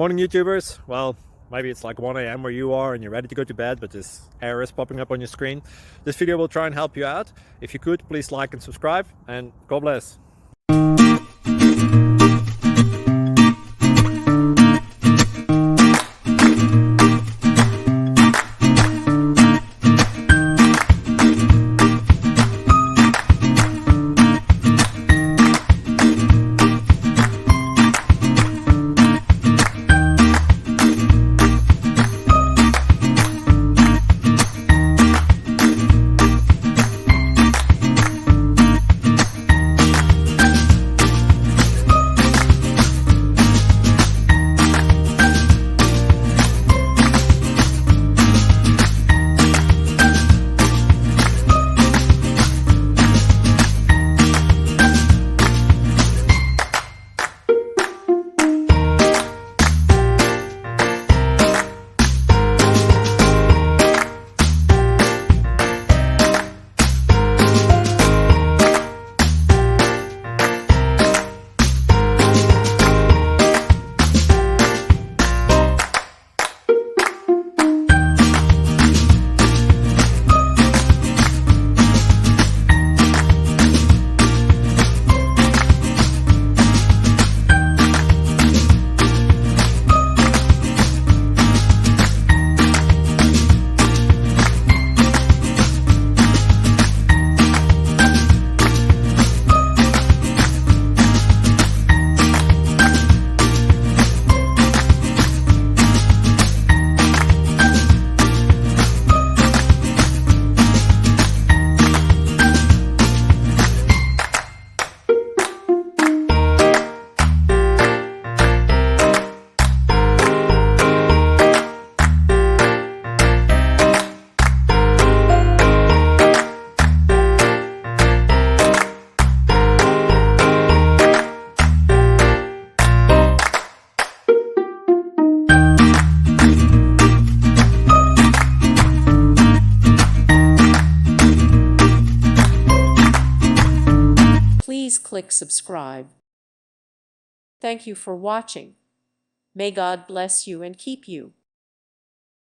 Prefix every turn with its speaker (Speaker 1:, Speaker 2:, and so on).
Speaker 1: Morning YouTubers. Well, maybe it's like 1 a.m. where you are and you're ready to go to bed, but this error is popping up on your screen. This video will try and help you out. If you could, please like and subscribe, and God bless.
Speaker 2: Please click subscribe. Thank you for watching. May God bless you and keep you.